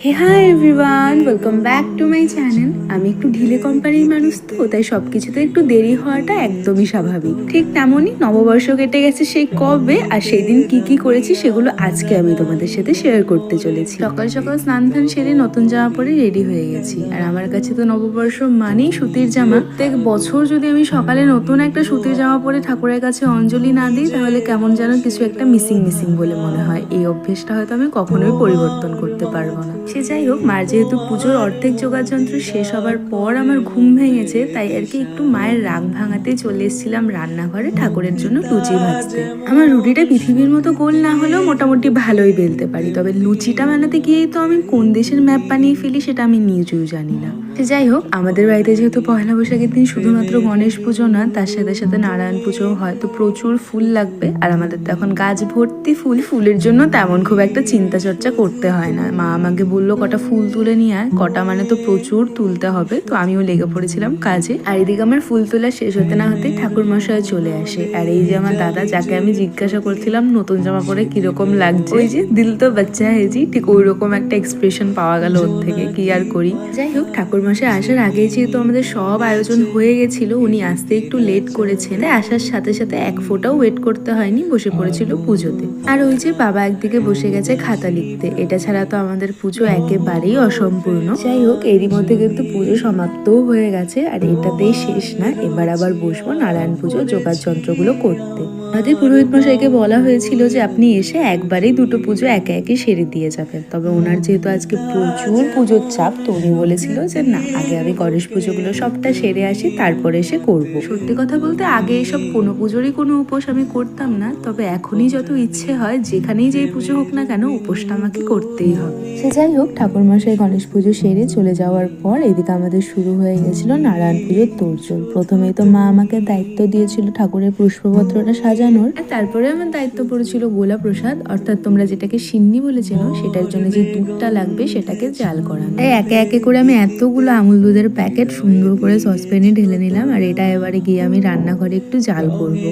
Hey hi everyone, welcome back to my channel. আমি একটু ঢিলে কোম্পানির মানুষ, তো তাই সবকিছুতে একটু দেরি হওয়াটা একদমই স্বাভাবিক। ঠিক তেমনই নববর্ষ কেটে গেছে সেই কবে, আর সেই দিন কি কি করেছি সেগুলো আজকে আমি তোমাদের সাথে শেয়ার করতে চলেছি। সকাল সকাল স্নান ধান সেরে নতুন জামা পরে রেডি হয়ে গেছি। আর আমার কাছে তো নববর্ষ মানেই সুতির জামা। প্রত্যেক বছর যদি আমি সকালে নতুন একটা সুতির জামা পরে ঠাকুরের কাছে অঞ্জলি না দিই, তাহলে কেমন যেন কিছু একটা মিসিং মিসিং বলে মনে হয়। এই অভ্যেসটা হয়তো আমি কখনোই পরিবর্তন করতে পারবো না। সে যাই হোক, মার যেহেতু পুজোর অর্ধেক যোগাযন্ত্র শেষ হবার পর আমার ঘুম ভেঙেছে, তাই আর কি একটু মায়ের রাগ ভাঙাতে চলে এসেছিলাম রান্নাঘরে ঠাকুরের জন্য লুচি ভাজতে। আমার রুটিটা পৃথিবীর মতো গোল না হলেও মোটামুটি ভালোই বেলতে পারি, তবে লুচিটা বানাতে গিয়েই তো আমি কোন দেশের ম্যাপ বানিয়ে ফেলি সেটা আমি নিজেও জানি না। যাই হোক, আমাদের বাড়িতে যেহেতু পয়লা বৈশাখের দিন শুধুমাত্র গণেশ পুজো না, তার সাথে সাথে নারায়ণ পুজোও হয়, তো প্রচুর ফুল লাগবে। আর আমাদের তো এখন গাছ ভর্তি ফুল, ফুলের জন্য তেমন খুব একটা চিন্তা চর্চা করতে হয় না। মা আমাকে বললো কটা ফুল তুলে নিয়ে আয়, কটা মানে তো প্রচুর তুলতে হবে, তো আমিও লেগে পড়েছিলাম কাজে। আর এদিকে আমার ফুল তোলা শেষ হতে না হতেই ঠাকুর মশাই চলে আসে। আর এই যে আমার দাদা, যাকে আমি জিজ্ঞাসা করছিলাম নতুন জামা পরে কিরকম লাগছে, ওই যে দিল তো বাচ্চা হেজি, ঠিক ওই রকম একটা এক্সপ্রেশন পাওয়া গেল ওর থেকে। কি আর করি। যাই হোক, ঠাকুর মশাই আসার আগেই যেহেতু আমাদের সব আয়োজন হয়ে গেছিল, উনি আসতে একটু লেট করেছেন, তাই আসার সাথে সাথে এক ফোঁটাও ওয়েট করতে হয়নি, বসে পড়েছিল পুজোতে। আর ওই যে বাবা একদিকে বসে গেছে খাতা লিখতে। এটা ছাড়া তো আমাদের পুজো একেবারেই অসম্পূর্ণ। যাই হোক, এরই মধ্যে কিন্তু পুজো সমাপ্তও হয়ে গেছে, আর এটাতেই শেষ না, এবার আবার বসবো নারায়ণ পুজো যোগাড় যন্ত্রগুলো করতে। আমাদের পুরোহিত মশাইকে বলা হয়েছিল যে আপনি এসে একবারেই দুটো পুজো একে একে সেরে দিয়ে যাবেন, তবে ওনার যেহেতু আজকে প্রচুর পুজোর চাপ, তো উনি বলেছিল যে না, আগে আমি গণেশ পুজোগুলো সবটা সেরে আসি, তারপরে এসে করব। সত্যি কথা বলতে আগে এসব কোনো পুজোরই কোনো উপোস আমি করতাম না, তবে এখনই যত ইচ্ছে হয় যেখানেই যেই পুজো হোক না কেন, উপোসটা আমাকে করতেই হবে। সে যাই হোক, ঠাকুরমশাই গণেশ পুজো সেরে চলে যাওয়ার পর এদিকে আমাদের শুরু হয়ে গেছিল নারায়ণ পুজোর তোড়জোড়। প্রথমেই তো মা আমাকে দায়িত্ব দিয়েছিল ঠাকুরের পুষ্পপত্রটা সাজানোর, আর তারপরে আমার দায়িত্ব পড়েছিল গোলা প্রসাদ, অর্থাৎ তোমরা যেটাকে সিন্নি বলে চেনো, সেটার জন্য যে দুধটা লাগবে সেটাকে জাল করানো। তাই একে একে করে আমি এতগুলো আমুল দুধের প্যাকেট সুন্দর করে সসপ্যানে ঢেলে নিলাম, আর এটা এবারে গিয়ে আমি রান্নাঘরে একটু জাল করবো।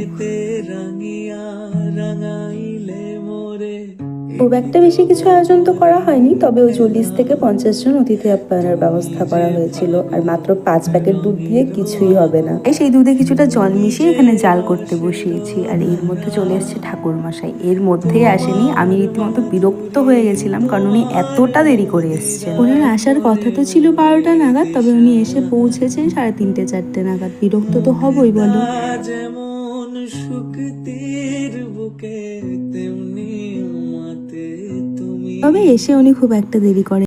খুব একটা বেশি কিছু আয়োজন তো করা হয়নি, তবে ওই 40 থেকে 50 জন অতিথি আপ্যায়নের ব্যবস্থা করা হয়েছিল, আর মাত্র 5 প্যাকেট দুধ দিয়ে কিছুই হবে না। সেই দুধে কিছুটা জল মিশিয়ে এখানে জাল করতে বসিয়েছি। আর এর মধ্যে চলে এসেছে ঠাকুর মশাই। এর মধ্যেই আসেনি, আমি রীতিমতো বিরক্ত হয়ে গেছিলাম, কারণ উনি এতটা দেরি করে এসছে। ওনার আসার কথা তো ছিল 12টা নাগাদ, তবে উনি এসে পৌঁছেছেন 3:30 4টে নাগাদ। বিরক্ত তো হবই বলো। যেমন শুকতির বুকে তেমনি তবে এসে উনি খুব একটা দেরি করে